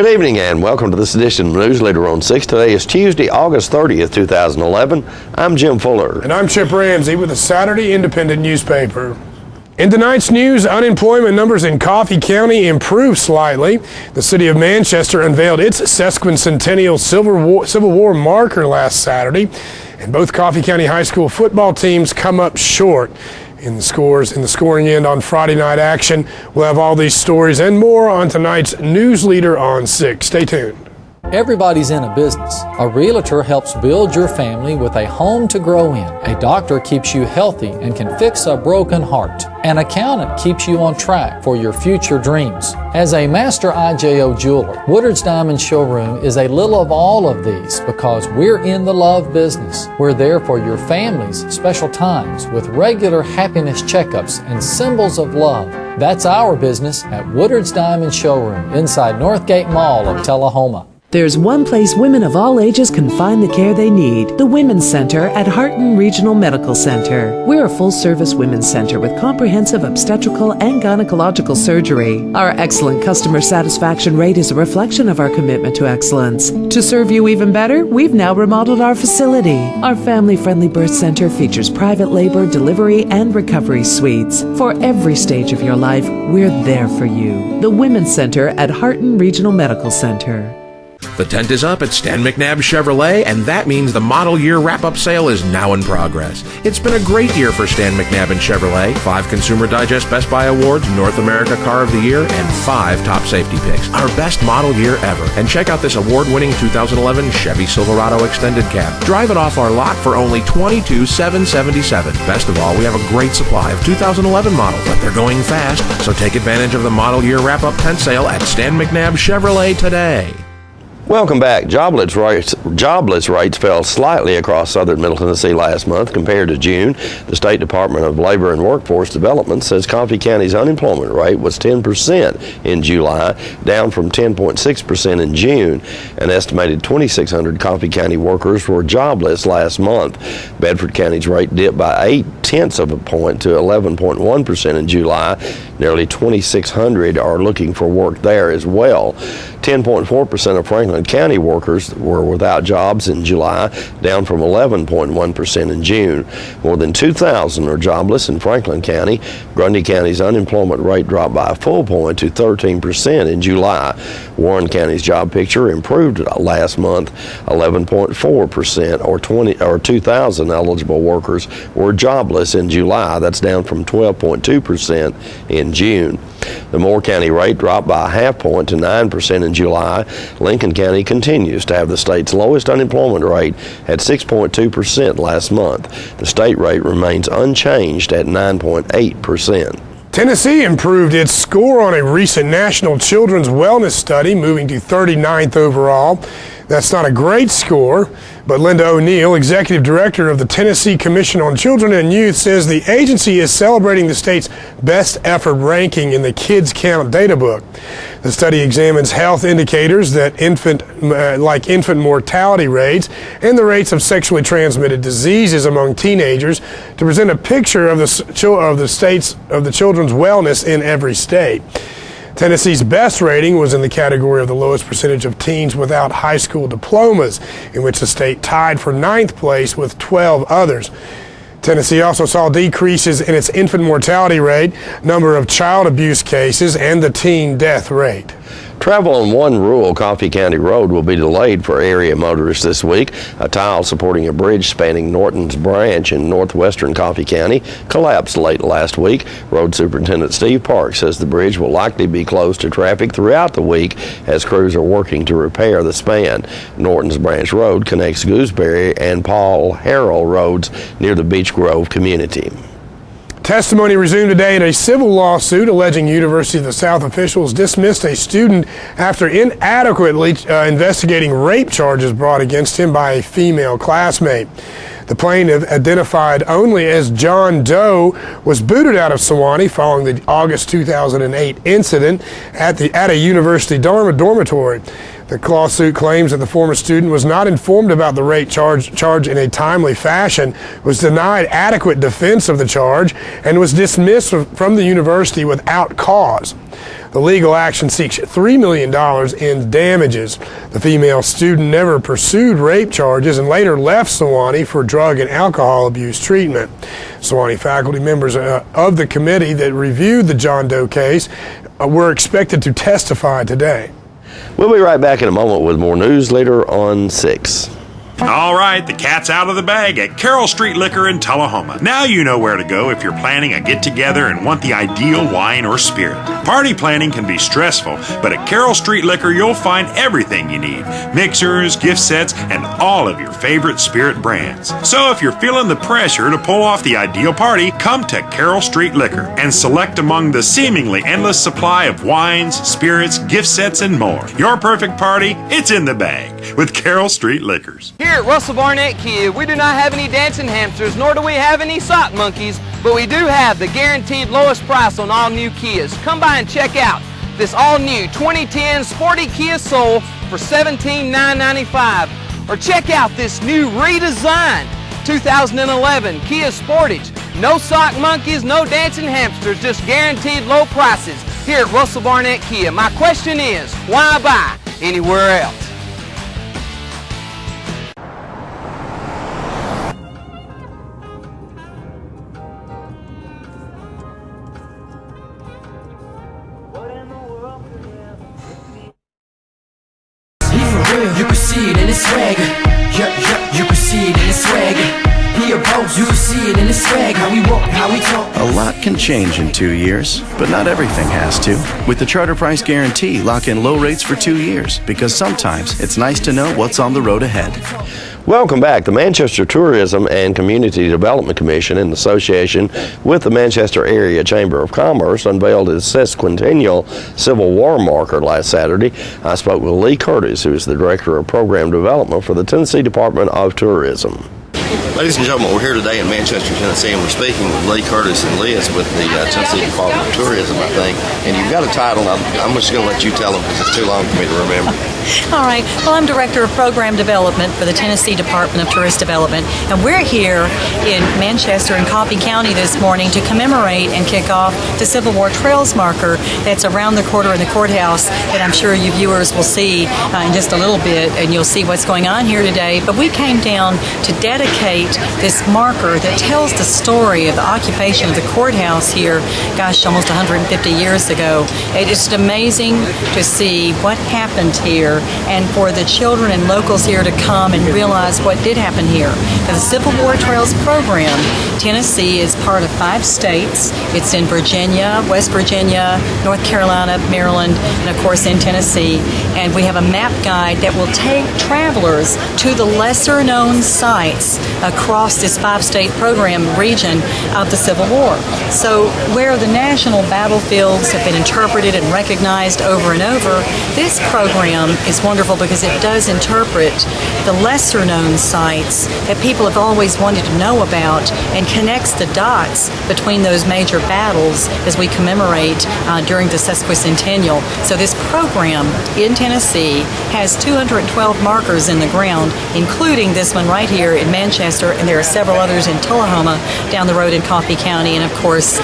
Good evening and welcome to this edition of Newsleader on 6. Today is Tuesday, August 30th, 2011. I'm Jim Fuller. And I'm Chip Ramsey with the Saturday Independent newspaper. In tonight's news, unemployment numbers in Coffee County improved slightly. The city of Manchester unveiled its sesquicentennial Civil War marker last Saturday, and both Coffee County high school football teams come up short in the scoring end on Friday night action. We'll have all these stories and more on tonight's Newsleader on 6. Stay tuned. Everybody's in a business. A realtor helps build your family with a home to grow in. A doctor keeps you healthy and can fix a broken heart. An accountant keeps you on track for your future dreams. As a master IJO jeweler, Woodard's Diamond Showroom is a little of all of these because we're in the love business. We're there for your family's special times with regular happiness checkups and symbols of love. That's our business at Woodard's Diamond Showroom inside Northgate Mall of Tullahoma. There's one place women of all ages can find the care they need. The Women's Center at Harton Regional Medical Center. We're a full-service women's center with comprehensive obstetrical and gynecological surgery. Our excellent customer satisfaction rate is a reflection of our commitment to excellence. To serve you even better, we've now remodeled our facility. Our family-friendly birth center features private labor, delivery, and recovery suites. For every stage of your life, we're there for you. The Women's Center at Harton Regional Medical Center. The tent is up at Stan McNabb Chevrolet, and that means the model year wrap-up sale is now in progress. It's been a great year for Stan McNabb and Chevrolet. 5 Consumer Digest Best Buy Awards, North America Car of the Year, and 5 top safety picks. Our best model year ever. And check out this award-winning 2011 Chevy Silverado Extended Cab. Drive it off our lot for only $22,777. Best of all, we have a great supply of 2011 models, but they're going fast, so take advantage of the model year wrap-up tent sale at Stan McNabb Chevrolet today. Welcome back. Jobless rates fell slightly across southern Middle Tennessee last month compared to June. The State Department of Labor and Workforce Development says Coffee County's unemployment rate was 10% in July, down from 10.6% in June. An estimated 2,600 Coffee County workers were jobless last month. Bedford County's rate dipped by 0.8 of a point to 11.1% in July. Nearly 2,600 are looking for work there as well. 10.4% of Franklin County workers were without jobs in July, down from 11.1% in June. More than 2,000 are jobless in Franklin County. Grundy County's unemployment rate dropped by a full point to 13% in July. Warren County's job picture improved last month. 11.4% or 2,000 eligible workers were jobless in July. That's down from 12.2% in June. The Moore County rate dropped by a half point to 9% in July. Lincoln County continues to have the state's lowest unemployment rate at 6.2% last month. The state rate remains unchanged at 9.8%. Tennessee improved its score on a recent National Children's Wellness Study, moving to 39th overall. That's not a great score, but Linda O'Neill, Executive Director of the Tennessee Commission on Children and Youth, says the agency is celebrating the state's best effort ranking in the Kids Count data book. The study examines health indicators that like infant mortality rates and the rates of sexually transmitted diseases among teenagers to present a picture of the children's wellness in every state. Tennessee's best rating was in the category of the lowest percentage of teens without high school diplomas, in which the state tied for 9th place with 12 others. Tennessee also saw decreases in its infant mortality rate, number of child abuse cases, and the teen death rate. Travel on one rural Coffee County road will be delayed for area motorists this week. A tile supporting a bridge spanning Norton's Branch in northwestern Coffee County collapsed late last week. Road Superintendent Steve Park says the bridge will likely be closed to traffic throughout the week as crews are working to repair the span. Norton's Branch Road connects Gooseberry and Paul Harrell roads near the Beech Grove community. Testimony resumed today in a civil lawsuit alleging University of the South officials dismissed a student after inadequately investigating rape charges brought against him by a female classmate. The plaintiff, identified only as John Doe, was booted out of Sewanee following the August 2008 incident at a university dormitory. The lawsuit claims that the former student was not informed about the rape charge in a timely fashion, was denied adequate defense of the charge, and was dismissed from the university without cause. The legal action seeks $3 million in damages. The female student never pursued rape charges and later left Sewanee for drug and alcohol abuse treatment. Sewanee faculty members of the committee that reviewed the John Doe case were expected to testify today. We'll be right back in a moment with more Newsleader on 6. All right, the cat's out of the bag at Carroll Street Liquor in Tullahoma. Now you know where to go if you're planning a get-together and want the ideal wine or spirit. Party planning can be stressful, but at Carroll Street Liquor you'll find everything you need. Mixers, gift sets, and all of your favorite spirit brands. So if you're feeling the pressure to pull off the ideal party, come to Carroll Street Liquor and select among the seemingly endless supply of wines, spirits, gift sets, and more. Your perfect party, it's in the bag with Carroll Street Liquors. Here at Russell Barnett Kia, we do not have any dancing hamsters, nor do we have any sock monkeys, but we do have the guaranteed lowest price on all new Kias. Come by and check out this all-new 2010 Sporty Kia Soul for $17,995. Or check out this new redesigned 2011 Kia Sportage. No sock monkeys, no dancing hamsters, just guaranteed low prices here at Russell Barnett Kia. My question is, why buy anywhere else? You can see it in his swag. You can see it in his swag. He a boss. You can see it in his swag. How we walk, how we talk. A lot can change in 2 years, but not everything has to. With the Charter Price Guarantee, lock in low rates for 2 years, because sometimes it's nice to know what's on the road ahead. Welcome back. The Manchester Tourism and Community Development Commission, in association with the Manchester Area Chamber of Commerce, unveiled its sesquicentennial Civil War marker last Saturday. I spoke with Lee Curtis, who is the Director of Program Development for the Tennessee Department of Tourism. Ladies and gentlemen, we're here today in Manchester, Tennessee, and we're speaking with Lee Curtis and Liz with the Tennessee Department of Tourism, I think. And you've got a title, and I'm just going to let you tell them because it's too long for me to remember. All right. Well, I'm Director of Program Development for the Tennessee Department of Tourist Development, and we're here in Manchester and Coffee County this morning to commemorate and kick off the Civil War Trails marker that's around the corner in the courthouse that I'm sure you viewers will see in just a little bit, and you'll see what's going on here today. But we came down to dedicate this marker that tells the story of the occupation of the courthouse here, gosh, almost 150 years ago. It is amazing to see what happened here and for the children and locals here to come and realize what did happen here. The Civil War Trails program, Tennessee is part of 5 states. It's in Virginia, West Virginia, North Carolina, Maryland, and of course in Tennessee. And we have a map guide that will take travelers to the lesser known sites across this 5-state program region of the Civil War. So where the national battlefields have been interpreted and recognized over and over, this program is wonderful because it does interpret the lesser known sites that people have always wanted to know about and connects the dots between those major battles as we commemorate during the sesquicentennial. So this program in Tennessee has 212 markers in the ground, including this one right here in Manchester, and there are several others in Tullahoma, down the road in Coffee County, and of course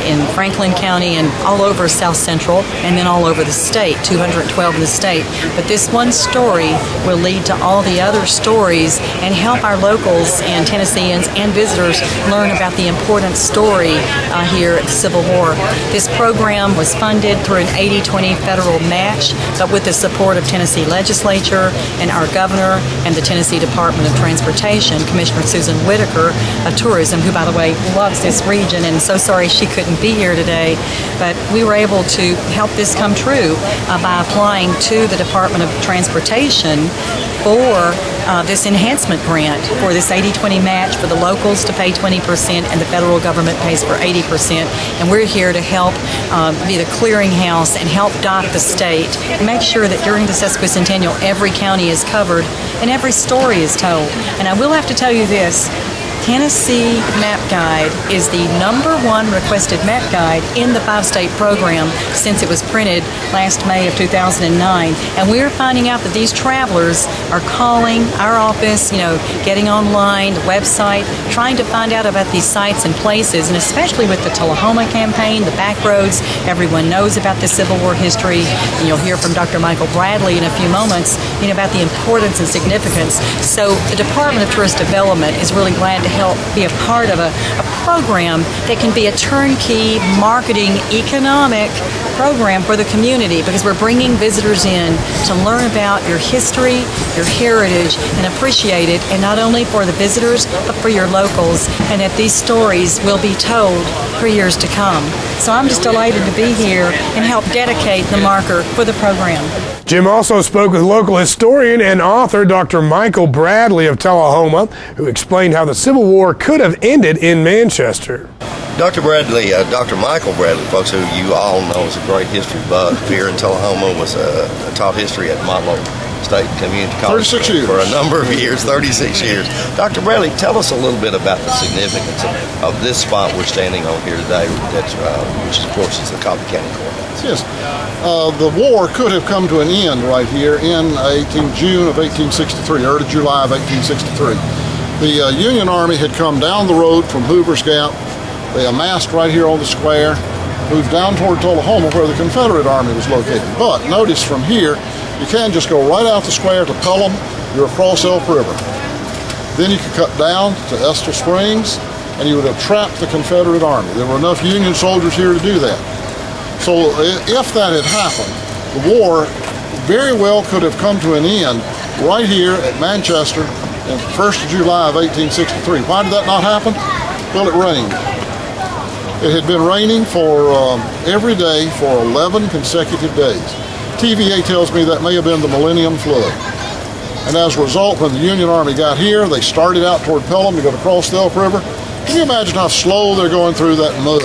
in Franklin County and all over South Central, and then all over the state, 212 in the state. But this one story will lead to all the other stories and help our locals and Tennesseans and visitors learn about the important story here at the Civil War. This program was funded through an 80-20 federal match, but with the support of Tennessee Legislature and our governor and the Tennessee Department of Transportation, Commissioner Susan Whitaker of Tourism, who by the way loves this region, and so sorry she couldn't be here today, but we were able to help this come true by applying to the Department of Transportation for this enhancement grant for this 80-20 match for the locals to pay 20% and the federal government pays for 80%. And we're here to help be the clearinghouse and help dot the state and make sure that during the sesquicentennial every county is covered and every story is told. And I will have to tell you this, Tennessee Map Guide is the #1 requested map guide in the 5-state program since it was printed last May of 2009. And we're finding out that these travelers are calling our office, getting online, the website, trying to find out about these sites and places, and especially with the Tullahoma campaign, the back roads. Everyone knows about the Civil War history, and you'll hear from Dr. Michael Bradley in a few moments, about the importance and significance. So the Department of Tourist Development is really glad to help be a part of a program that can be a turnkey marketing economic program for the community, because we're bringing visitors in to learn about your history, your heritage, and appreciate it, and not only for the visitors, but for your locals, and that these stories will be told for years to come. So I'm just delighted to be here and help dedicate the marker for the program. Jim also spoke with local historian and author Dr. Michael Bradley of Tullahoma, who explained how the Civil War could have ended in Manchester. Dr. Bradley, Dr. Michael Bradley, folks, who you all know is a great history buff here in Tullahoma, was taught history at Model State Community College 36 years. For a number of years, 36 years. Dr. Bradley, tell us a little bit about the significance of this spot we're standing on here today, which of course is the Coffee County Courthouse. Yes, the war could have come to an end right here in June of 1863, early July of 1863. The Union Army had come down the road from Hoover's Gap. They amassed right here on the square, moved down toward Tullahoma where the Confederate Army was located. But notice from here, you can just go right out the square to Pelham, you're across Elk River. Then you could cut down to Estill Springs, and you would have trapped the Confederate Army. There were enough Union soldiers here to do that. So if that had happened, the war very well could have come to an end right here at Manchester on the 1st of July of 1863. Why did that not happen? Well, it rained. It had been raining for every day for 11 consecutive days. TVA tells me that may have been the Millennium Flood. And as a result, when the Union Army got here, they started out toward Pelham to go across the Elk River. Can you imagine how slow they're going through that mud?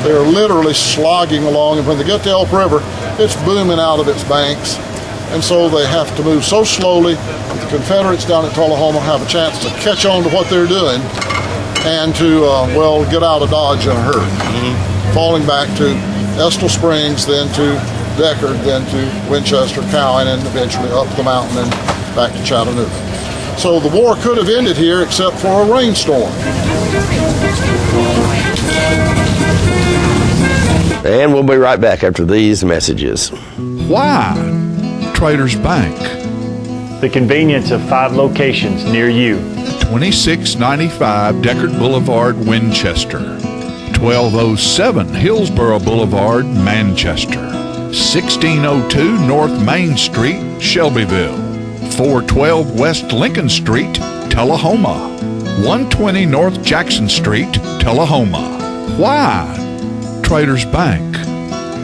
They're literally slogging along, and when they get to Elk River, it's booming out of its banks. And so they have to move so slowly that the Confederates down at Tullahoma have a chance to catch on to what they're doing and to, get out of Dodge in a hurry. Falling back to Estill Springs, then to Deckard, then to Winchester, Cowan, and eventually up the mountain and back to Chattanooga. So the war could have ended here except for a rainstorm. And we'll be right back after these messages. Why Traders Bank? The convenience of 5 locations near you. 2695 Deckard Boulevard, Winchester. 1207 Hillsborough Boulevard, Manchester. 1602 North Main Street, Shelbyville. 412 West Lincoln Street, Tullahoma. 120 North Jackson Street, Tullahoma. Why Traders Bank?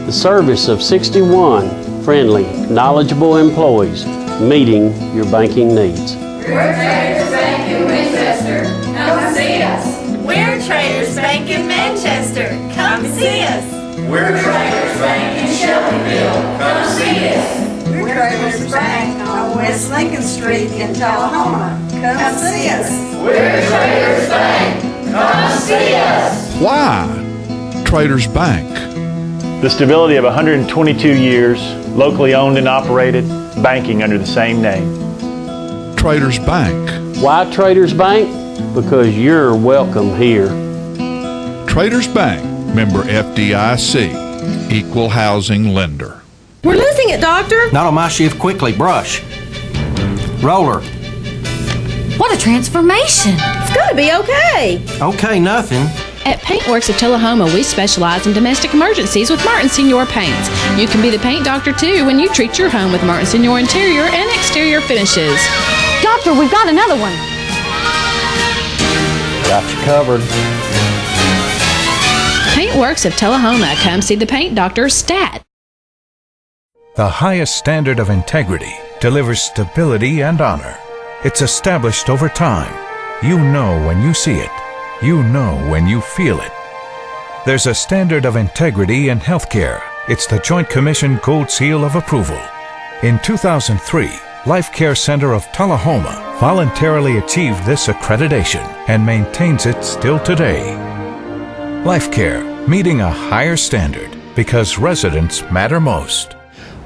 The service of 61 friendly, knowledgeable employees meeting your banking needs. We're Traders Bank in Winchester. Come see us. We're Traders Bank in Manchester. Come see us. We're Traders Bank in Shelbyville. Come see us. We're Traders Bank on West Lincoln Street in Tullahoma. Come see us. We're Traders Bank. Come see us. Why Traders Bank? The stability of 122 years, locally owned and operated, banking under the same name. Traders Bank. Why Traders Bank? Because you're welcome here. Traders Bank, member FDIC, equal housing lender. We're losing it, Doctor. Not on my shift. Quickly, brush. Roller. What a transformation. It's gonna be okay. Okay, nothing. At Paintworks of Tullahoma, we specialize in domestic emergencies with Martin Senior Paints. You can be the paint doctor too when you treat your home with Martin Senior interior and exterior finishes. Doctor, we've got another one. Got you covered. Paintworks of Tullahoma. Come see the paint doctor, Stat. The highest standard of integrity delivers stability and honor. It's established over time. You know when you see it. You know when you feel it. There's a standard of integrity in healthcare. It's the Joint Commission Gold Seal of Approval. In 2003, Life Care Center of Tullahoma voluntarily achieved this accreditation and maintains it still today. Life Care, meeting a higher standard because residents matter most.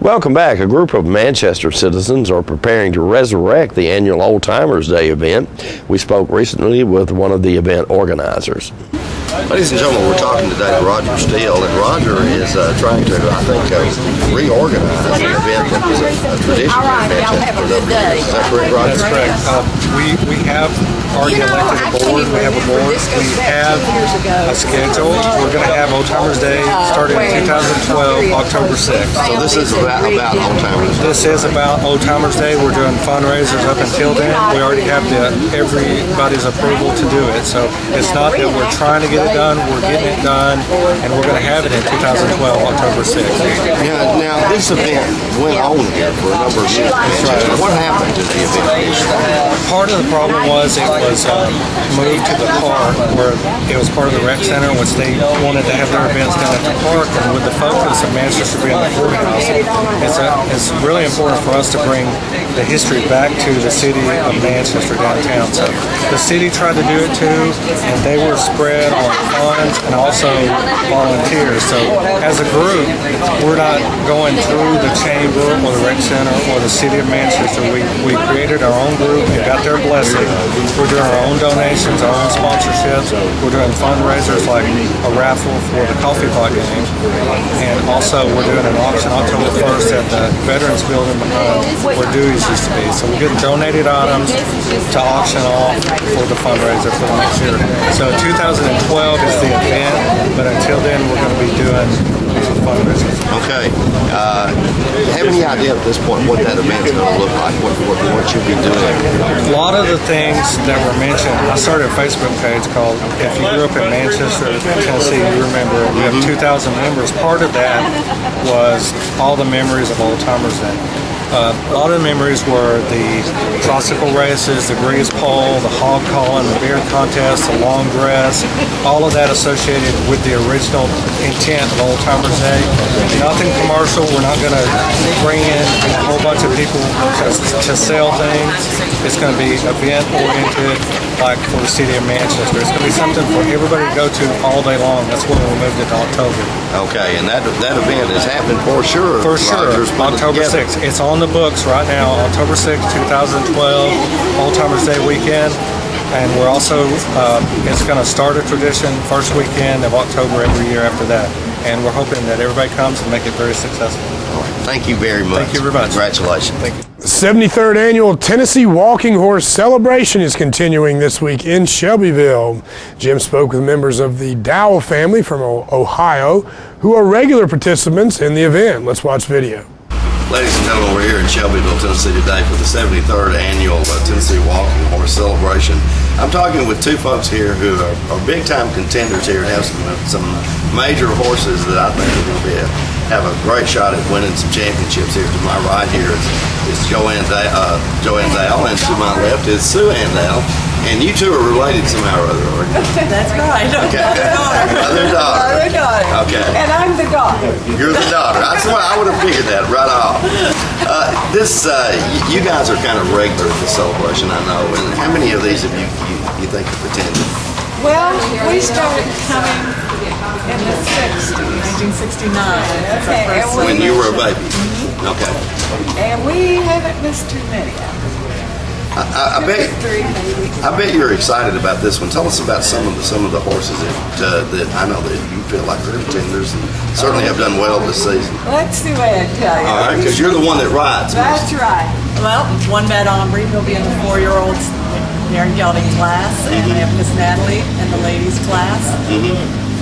Welcome back. A group of Manchester citizens are preparing to resurrect the annual Old Timers Day event. We spoke recently with one of the event organizers. Ladies and gentlemen, we're talking today to Roger Steele, and Roger is trying to, I think, reorganize an event that was a tradition in Manchester for a number of years. Is that correct, Roger? That's correct. We have already elected a board. We have a board. We have a schedule. We're going to have Old Timers Day starting in 2012, October 6th. So this is about Old Timers Day. This is about Old Timers Day. We're doing fundraisers up until then. We already have everybody's approval to do it. So it's not that we're trying to get it done. We're getting it done, and we're going to have it in 2012, October 6th. Yeah, now, this event went on here for a number of years. Right. What happened to the event? Part of the problem was it was moved to the park, where it was part of the rec center, which they wanted to have their events down at the park. And with the focus of Manchester being the courthouse, it's really important for us to bring the history back to the city of Manchester downtown. So the city tried to do it too, and they were spread on funds and also volunteers. So as a group, we're not going through the chamber or the rec center or the city of Manchester. We created our own group and got their blessing. We're doing our own donations, our own sponsorships. We're doing fundraisers like a raffle for the coffee pot game, and also we're doing an auction October 1st at the Veterans Building behind where Dewey's used to be. So we're getting donated items to auction off for the fundraiser for the next year. So 2012 is the event, but until then we're going to be doing fundraisers. Okay. Do you have any idea at this point what that event is going to look like? What you'll be doing? A lot of the things that were mentioned, I started a Facebook page called If You Grew Up in Manchester, Tennessee, you remember. We have 2,000 members. Part of that was all the memories of Old Timers Day. A lot of the memories were the tricycle races, the grease pole, the hog calling, the beer contest, the long dress, all of that associated with the original intent of Old Timers Day. Nothing commercial. We're not going to bring in a whole bunch of people to sell things. It's going to be event-oriented, like for the city of Manchester. It's going to be something for everybody to go to all day long. That's when we moved it to October. Okay, and that event is happening for sure. For sure, October 6th. It's on the books right now, October 6th, 2012, Old Timers Day weekend. And we're also, it's going to start a tradition first weekend of October every year after that. And we're hoping that everybody comes and make it very successful. All right. Thank you very much. Thank you very much. Congratulations. Thank you. The 73rd Annual Tennessee Walking Horse Celebration is continuing this week in Shelbyville. Jim spoke with members of the Dowell family from Ohio who are regular participants in the event. Let's watch video. Ladies and gentlemen, we're here in Shelbyville, Tennessee today for the 73rd Annual Tennessee Walking Horse Celebration. I'm talking with two folks here who are big-time contenders here and have some major horses that I think are going to have a great shot at winning some championships here. To my right here is Joanne Dowell, and to my left is Sue Ann Dowell. And you two are related somehow or other, are you? That's right. Okay. Other daughter. Okay. And I'm the daughter. You're the daughter. That's why I would have figured that right off. You guys are kind of regular at this celebration, I know. And how many of these have you think have attended? Well, we started coming in the 60s, 1969. Okay. When you were a baby. Mm-hmm. Okay. And we haven't missed too many. I bet you're excited about this one. Tell us about some of the horses that I know that you feel like are contenders and certainly have done well this season. Let's see what I tell you. All right, because you're the one that rides. That's right. Well, one bad Ombre will be in the 4-year-olds Darren Gelding class, and I have Miss Natalie in the ladies class,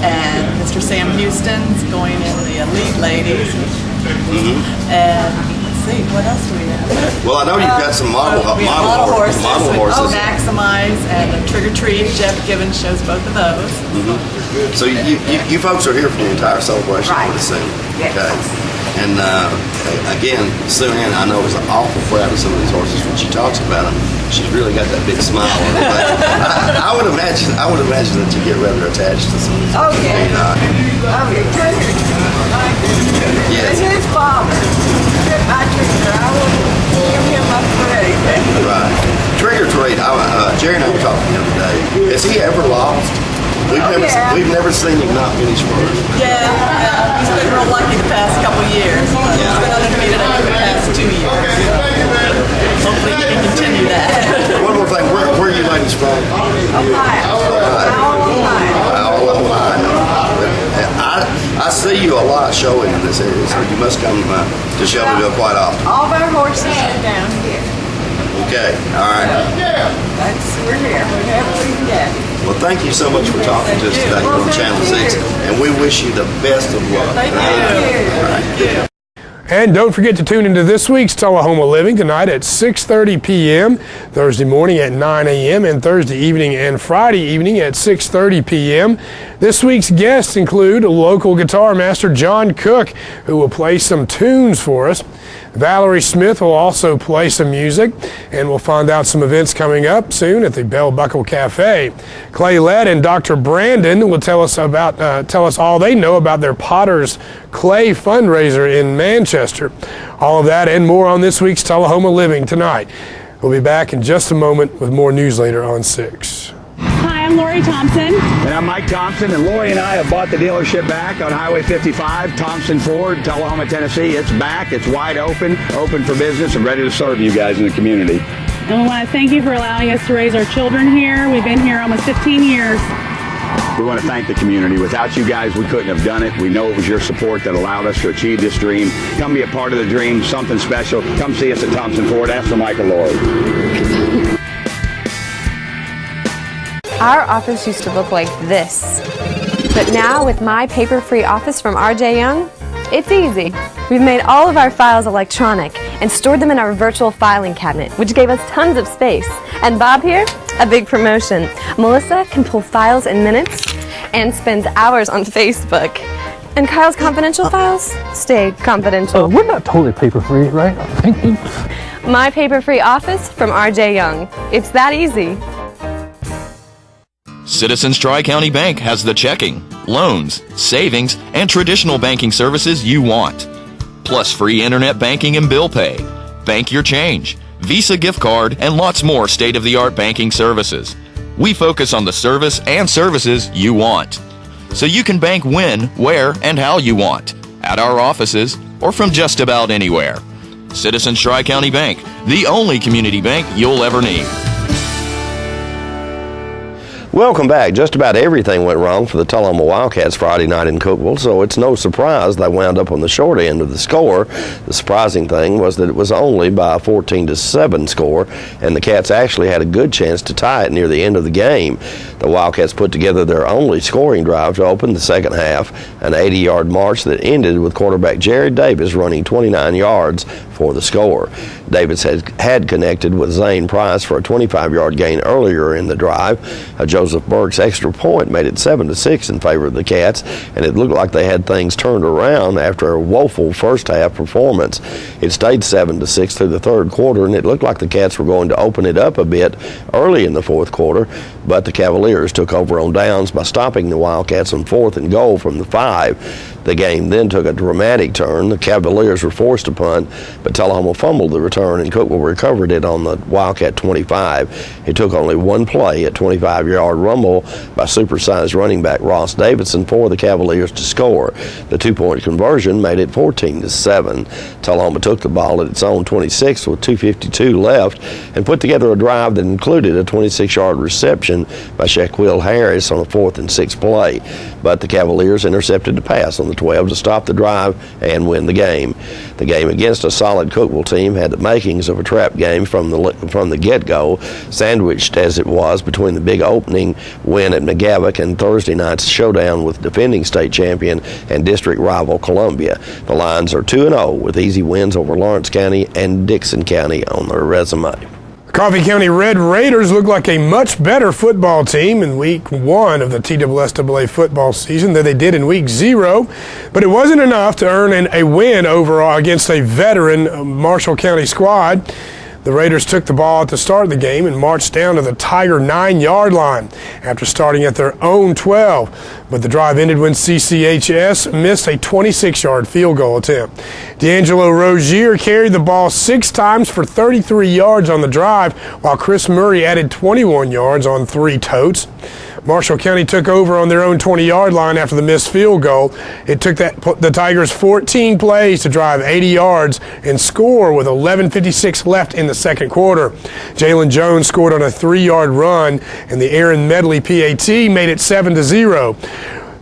and Mr. Sam Houston's going in the elite ladies, and let's see, what else do we have? Well, I know you've got some model horses. Maximize and Trick or Treat. Jeff Gibbons shows both of those. So you folks are here for the entire celebration, I would assume. Yes. Okay. And again, Sue Ann, I know, is awful proud of some of these horses. When she talks about them, she's really got that big smile on her face. I would imagine that you get rather attached to some of these. Oh yeah. Yes. And his father, my treasure. give him up for anything. Right. Trick or treat. Jerry and I were talking the other day. Has he ever lost? We've never seen him not finish first. Yeah, he's been real lucky the past couple years. He's been undefeated I think the past 2 years. Hopefully he can continue that. One more thing. Where are you ladies from? Ohio. I see you a lot showing in this area, so you must come to Shelbyville quite often. All of our horses are down here. Okay, all right. We're here. Whatever we can get. Well, thank you so much for talking to us today here on Channel 6, and we wish you the best of luck. Thank you. All right. And don't forget to tune into this week's Tullahoma Living tonight at 6:30 p.m., Thursday morning at 9 a.m., and Thursday evening and Friday evening at 6:30 p.m. This week's guests include local guitar master John Cook, who will play some tunes for us. Valerie Smith will also play some music, and we'll find out some events coming up soon at the Bell Buckle Cafe. Clay Lett and Dr. Brandon will tell us all they know about their Potter's Clay fundraiser in Manchester. All of that and more on this week's Tullahoma Living tonight. We'll be back in just a moment with more Newsleader on 6. Hi, I'm Lori Thompson. And I'm Mike Thompson, and Lori and I have bought the dealership back on Highway 55, Thompson Ford, Tullahoma, Tennessee. It's back, it's wide open for business, and ready to serve you guys in the community. And we want to thank you for allowing us to raise our children here. We've been here almost 15 years. We want to thank the community. Without you guys, we couldn't have done it. We know it was your support that allowed us to achieve this dream. Come be a part of the dream, something special. Come see us at Thompson Ford. Ask for Mike and Lori. Our office used to look like this, but now with my paper-free office from R.J. Young, it's easy. We've made all of our files electronic and stored them in our virtual filing cabinet, which gave us tons of space. And Bob here, a big promotion. Melissa can pull files in minutes and spends hours on Facebook. And Kyle's confidential files stay confidential. We're not totally paper-free, right? My paper-free office from R.J. Young. It's that easy. Citizens Tri-County Bank has the checking, loans, savings, and traditional banking services you want. Plus free internet banking and bill pay, bank your change, Visa gift card, and lots more state-of-the-art banking services. We focus on the service and services you want. So you can bank when, where, and how you want. At our offices or from just about anywhere. Citizens Tri-County Bank, the only community bank you'll ever need. Welcome back. Just about everything went wrong for the Tullahoma Wildcats Friday night in Cookeville, so it's no surprise they wound up on the short end of the score. The surprising thing was that it was only by a 14-7 score, and the Cats actually had a good chance to tie it near the end of the game. The Wildcats put together their only scoring drive to open the second half, an 80-yard march that ended with quarterback Jared Davis running 29 yards for the score. Davis had connected with Zane Price for a 25-yard gain earlier in the drive. Joseph Burke's extra point made it 7-6 in favor of the Cats, and it looked like they had things turned around after a woeful first half performance. It stayed 7-6 through the third quarter, and it looked like the Cats were going to open it up a bit early in the fourth quarter, but the Cavaliers took over on downs by stopping the Wildcats on 4th and goal from the 5. The game then took a dramatic turn. The Cavaliers were forced to punt, but Tullahoma fumbled the return, and Cookeville recovered it on the Wildcat 25. It took only one play, a 25-yard rumble by supersized running back Ross Davidson for the Cavaliers to score. The two-point conversion made it 14-7. Tullahoma took the ball at its own 26 with 2:52 left and put together a drive that included a 26-yard reception by Shaquille Harris on a 4th and 6 play. But the Cavaliers intercepted the pass on the 12 to stop the drive and win the game. The game against a solid Cookeville team had the makings of a trap game from the get-go, sandwiched as it was between the big opening win at McGavock and Thursday night's showdown with defending state champion and district rival Columbia. The Lions are 2-0 with easy wins over Lawrence County and Dixon County on their resume. Coffee County Red Raiders look like a much better football team in Week 1 of the TSSAA football season than they did in Week 0, but it wasn't enough to earn a win overall against a veteran Marshall County squad. The Raiders took the ball at the start of the game and marched down to the Tiger 9-yard line after starting at their own 12. But the drive ended when CCHS missed a 26-yard field goal attempt. D'Angelo Rozier carried the ball 6 times for 33 yards on the drive, while Chris Murray added 21 yards on 3 totes. Marshall County took over on their own 20-yard line after the missed field goal. It took the Tigers 14 plays to drive 80 yards and score with 11:56 left in the second quarter. Jalen Jones scored on a 3-yard run, and the Aaron Medley PAT made it 7-0.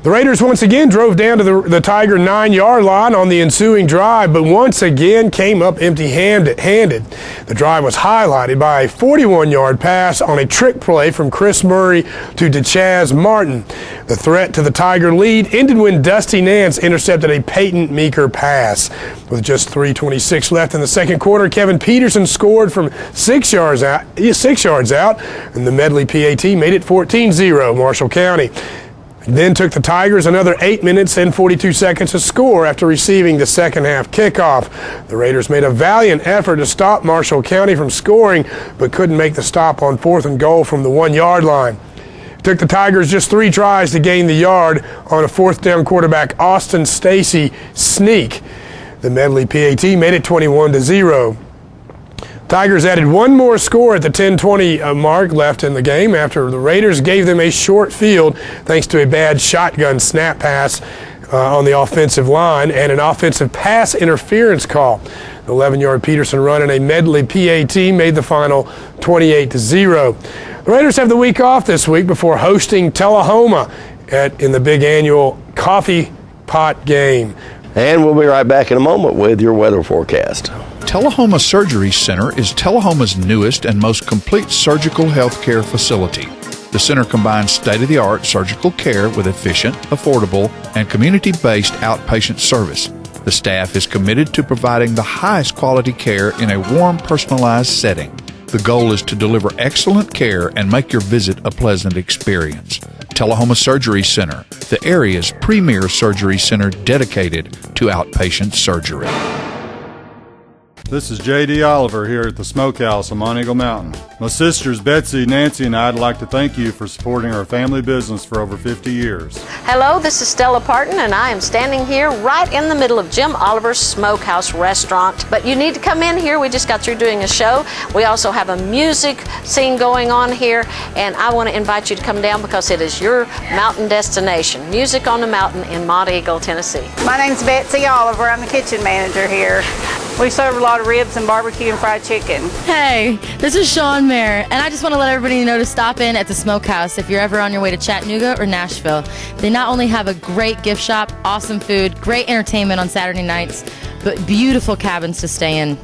The Raiders once again drove down to the Tiger 9-yard line on the ensuing drive, but once again came up empty-handed. The drive was highlighted by a 41-yard pass on a trick play from Chris Murray to DeChaz Martin. The threat to the Tiger lead ended when Dusty Nance intercepted a Peyton Meeker pass. With just 3:26 left in the second quarter, Kevin Peterson scored from 6 yards out, and the Medley PAT made it 14-0 Marshall County. Then took the Tigers another 8 minutes and 42 seconds to score after receiving the second half kickoff. The Raiders made a valiant effort to stop Marshall County from scoring, but couldn't make the stop on 4th and goal from the 1-yard line. It took the Tigers just 3 tries to gain the yard on a 4th down quarterback Austin Stacy sneak. The Medley PAT made it 21-0. Tigers added one more score at the 10:20 mark left in the game after the Raiders gave them a short field thanks to a bad shotgun snap pass on the offensive line and an offensive pass interference call. The 11-yard Peterson run and a Medley PAT made the final 28-0. The Raiders have the week off this week before hosting Tullahoma in the big annual Coffee Pot game. And we'll be right back in a moment with your weather forecast. Tullahoma Surgery Center is Tullahoma's newest and most complete surgical health care facility. The center combines state-of-the-art surgical care with efficient, affordable, and community-based outpatient service. The staff is committed to providing the highest quality care in a warm, personalized setting. The goal is to deliver excellent care and make your visit a pleasant experience. Tullahoma Surgery Center, the area's premier surgery center dedicated to outpatient surgery. This is J.D. Oliver here at the Smokehouse on Monteagle Mountain. My sisters Betsy, Nancy, and I'd like to thank you for supporting our family business for over 50 years. Hello, this is Stella Parton, and I am standing here right in the middle of Jim Oliver's Smokehouse restaurant. But you need to come in here. We just got through doing a show. We also have a music scene going on here, and I want to invite you to come down because it is your mountain destination. Music on the Mountain in Monteagle, Tennessee. My name's Betsy Oliver. I'm the kitchen manager here. We serve a lot of ribs and barbecue and fried chicken. Hey, this is Sean Mayer, and I just want to let everybody know to stop in at the Smokehouse if you're ever on your way to Chattanooga or Nashville. They not only have a great gift shop, awesome food, great entertainment on Saturday nights, but beautiful cabins to stay in.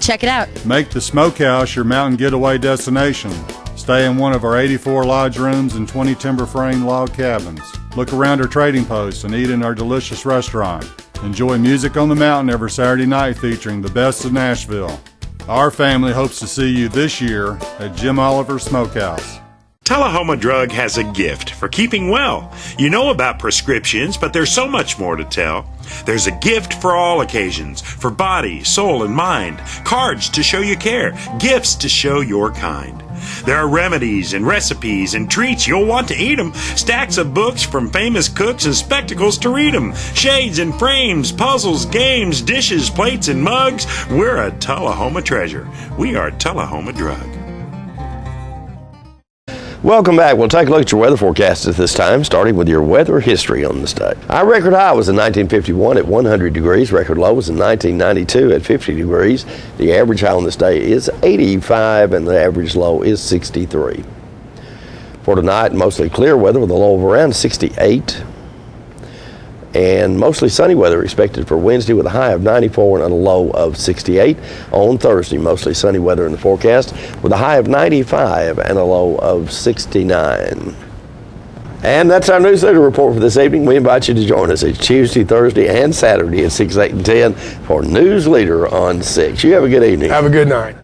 Check it out. Make the Smokehouse your mountain getaway destination. Stay in one of our 84 lodge rooms and 20 timber frame log cabins. Look around our trading posts and eat in our delicious restaurant. Enjoy music on the mountain every Saturday night featuring the best of Nashville. Our family hopes to see you this year at Jim Oliver's Smokehouse. Tullahoma Drug has a gift for keeping well. You know about prescriptions, but there's so much more to tell. There's a gift for all occasions, for body, soul, and mind. Cards to show you care, gifts to show your kind. There are remedies and recipes and treats, you'll want to eat them. Stacks of books from famous cooks and spectacles to read them. Shades and frames, puzzles, games, dishes, plates, and mugs. We're a Tullahoma treasure. We are Tullahoma Drug. Welcome back. We'll take a look at your weather forecast at this time, starting with your weather history on the state. Our record high was in 1951 at 100 degrees. Record low was in 1992 at 50 degrees. The average high on this day is 85 and the average low is 63. For tonight, mostly clear weather with a low of around 68. And mostly sunny weather expected for Wednesday with a high of 94 and a low of 68. On Thursday, mostly sunny weather in the forecast with a high of 95 and a low of 69. And that's our newsletter report for this evening. We invite you to join us each Tuesday, Thursday, and Saturday at 6, 8, and 10 for Newsleader on 6. You have a good evening. Have a good night.